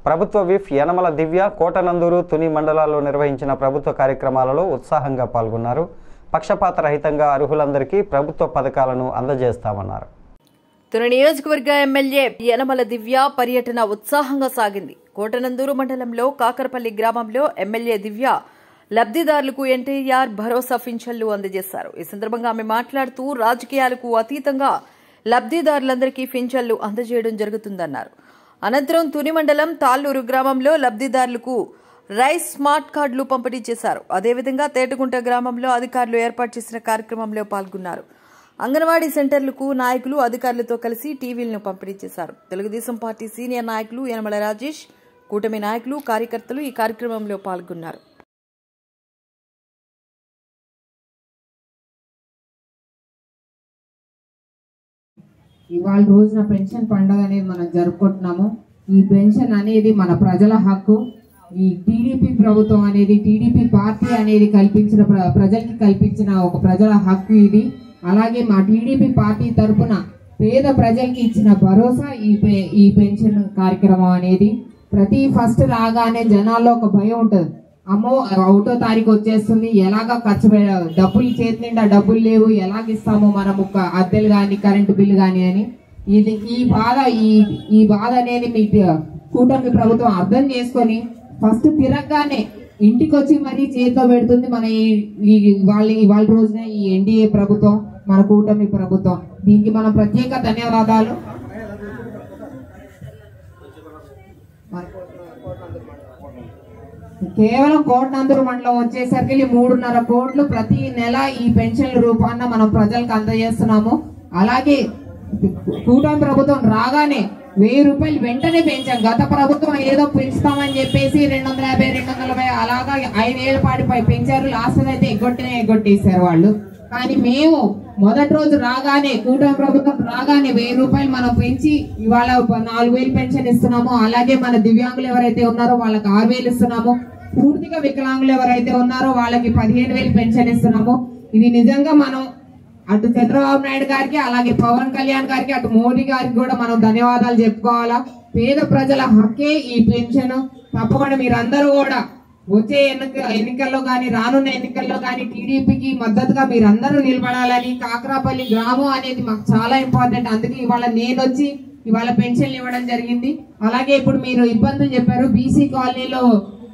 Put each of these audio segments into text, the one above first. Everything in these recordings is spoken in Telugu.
ప్రభుత్వ విప్ యనమల దివ్య కోటనందూరు తుని మండలాల్లో నిర్వహించిన ప్రభుత్వ కార్యక్రమాలలో ఉత్సాహంగా పాల్గొన్నారు. పక్షపాత రహితంగా అర్హులందరికీ ప్రభుత్వ పథకాలను అందజేస్తామన్నారు. తుని నియోజకవర్గ ఎమ్మెల్యే యనమల దివ్య పర్యటన ఉత్సాహంగా సాగింది. కోటనందూరు మండలంలో కాకరపల్లి గ్రామంలో ఎమ్మెల్యే దివ్య లబ్దిదారులకు ఎన్టీఆర్ భరోసా పింఛన్లు అందజేశారు. ఈ సందర్భంగా ఆమె మాట్లాడుతూ రాజకీయాలకు అతీతంగా లబ్దిదారులందరికీ పింఛన్లు అందజేయడం జరుగుతుందన్నారు. అనంతరం తుని మండలం తాళ్లూరు గ్రామంలో లబ్దిదారులకు రైస్ స్మార్ట్ కార్డులు పంపిణీ చేశారు. అదేవిధంగా తేటగుంట గ్రామంలో అధికారులు ఏర్పాటు చేసిన కార్యక్రమంలో పాల్గొన్నారు. అంగన్వాడీ సెంటర్లకు నాయకులు అధికారులతో కలిసి టీవీలను పంపిణీ చేశారు. తెలుగుదేశం పార్టీ సీనియర్ నాయకులు యనమల రాజేష్, కూటమి నాయకులు, కార్యకర్తలు ఈ కార్యక్రమంలో పాల్గొన్నారు. ఇవాళ రోజున పెన్షన్ పండుగ అనేది మనం జరుపుకుంటున్నాము. ఈ పెన్షన్ అనేది మన ప్రజల హక్కు. ఈ టీడీపీ ప్రభుత్వం అనేది, టీడీపీ పార్టీ అనేది కల్పించిన ప్రజలకి కల్పించిన ఒక ప్రజల హక్కు ఇది. అలాగే మా టీడీపీ పార్టీ తరఫున పేద ప్రజలకి ఇచ్చిన భరోసా ఈ పెన్షన్ కార్యక్రమం అనేది. ప్రతి ఫస్ట్ రాగానే జనాల్లో ఒక భయం ఉంటుంది. అమ్మో 1వ తారీఖు వచ్చేస్తుంది, ఎలాగా ఖర్చు డబ్బులు చేతి నిండా డబ్బులు లేవు, ఎలాగిస్తామో మనము అద్దెలు కానీ కరెంటు బిల్లు కానీ అని. ఈ బాధ అనేది మీ కూటమి ప్రభుత్వం అర్థం చేసుకొని ఫస్ట్ తిరగగానే ఇంటికి వచ్చి మరీ చేతిలో పెడుతుంది మన ఇవాళ రోజున ఈ ఎన్డీఏ ప్రభుత్వం, మన కూటమి ప్రభుత్వం. దీనికి మనం ప్రత్యేక ధన్యవాదాలు. కేవలం కోటనందూరు మండలం వచ్చేసరికి 3.5 కోట్లు ప్రతి నెల ఈ పెన్షన్ల రూపాన మనం ప్రజలకు అందజేస్తున్నాము. అలాగే కూటమి ప్రభుత్వం రాగానే 1000 రూపాయలు వెంటనే పెంచాం. గత ప్రభుత్వం ఏదో పెంచుతామని చెప్పేసి 250, 240 అలాగా 5 ఏళ్ల పాటు పెంచారు. లాస్ట్ అయితే ఎగ్గొట్టేశారు వాళ్ళు. కానీ మేము మొదటి రోజు రాగానే, కూటమి ప్రభుత్వం రాగానే 1000 రూపాయలు మనం పెంచి ఇవాళ 4000 పెన్షన్ ఇస్తున్నాము. అలాగే మన దివ్యాంగులు ఎవరైతే ఉన్నారో వాళ్ళకి 6000 ఇస్తున్నాము. పూర్తిగా వికలాంగులు ఎవరైతే ఉన్నారో వాళ్ళకి 15000 పెన్షన్ ఇస్తున్నాము. ఇది నిజంగా మనం అటు చంద్రబాబు నాయుడు గారికి, అలాగే పవన్ కళ్యాణ్ గారికి, అటు మోడీ గారికి కూడా మనం ధన్యవాదాలు చెప్పుకోవాలా. పేద ప్రజల హక్కే ఈ పెన్షన్. తప్పకుండా మీరందరూ కూడా వచ్చే ఎన్నికల్లో కానీ, రానున్న ఎన్నికల్లో కానీ టీడీపీకి మద్దతుగా మీరందరూ నిలబడాలని. కాకరపల్లి గ్రామం అనేది మాకు చాలా ఇంపార్టెంట్. అందుకే ఇవాళ నేను వచ్చి ఇవాళ పెన్షన్లు ఇవ్వడం జరిగింది. అలాగే ఇప్పుడు మీరు ఇబ్బందులు చెప్పారు, బీసీ కాలనీలో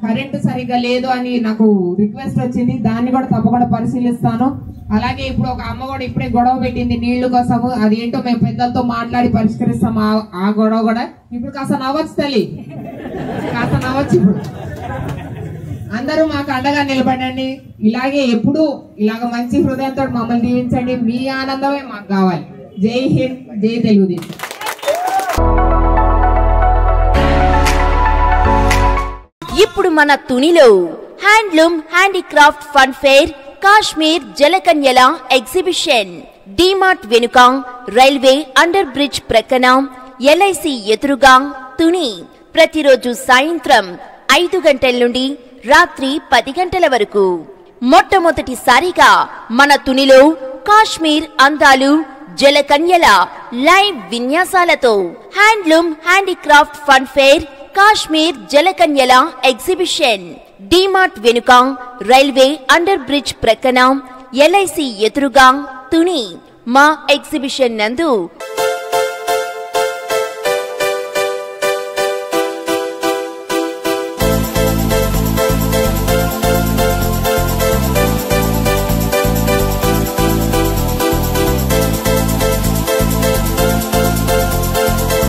కరెంటు సరిగ్గా లేదు అని నాకు రిక్వెస్ట్ వచ్చింది. దాన్ని కూడా తప్పకుండా పరిశీలిస్తాను. అలాగే ఇప్పుడు ఒక అమ్మ కూడా ఇప్పుడే గొడవ పెట్టింది నీళ్లు కోసము. అది ఏంటో మేము పెద్దలతో మాట్లాడి పరిష్కరిస్తాం ఆ గొడవ కూడా. ఇప్పుడు కాస్త నవ్వచ్చు తల్లి, కాస్త నవ్వచ్చు. ఇప్పుడు అందరూ మాకు అండగా నిలబడండి. ఇలాగే ఎప్పుడు ఇలాగ మంచి హృదయంతో మమ్మల్ని దీవించండి. మీ ఆనందమే మాకు కావాలి. జై హింద్, జై తెలుగుదేశం. ఇప్పుడు మన తునిలో handloom handicraft fun fair Kashmir జలకన్యల ఎగ్జిబిషన్ డీమార్ట్ వెనుక రైల్వే అండర్ బ్రిడ్జ్ ప్రక్కన ఎల్ఐసి ఎదురుగా తుని. ప్రతిరోజు సాయంత్రం 5 గంటల నుండి రాత్రి 10 గంటల వరకు. మొట్టమొదటిసారిగా మన తునిలో కాశ్మీర్ అందాలు జలకన్యల లైవ్ విన్యాసాలతో handloom handicraft fun fair Kashmir జలకన్యల ఎగ్జిబిషన్ డీమార్ట్ వెనుక రైల్వే అండర్ బ్రిడ్జ్ ప్రక్కన ఎల్ఐసి ఎదురుగా తుని. మా ఎగ్జిబిషన్ నందు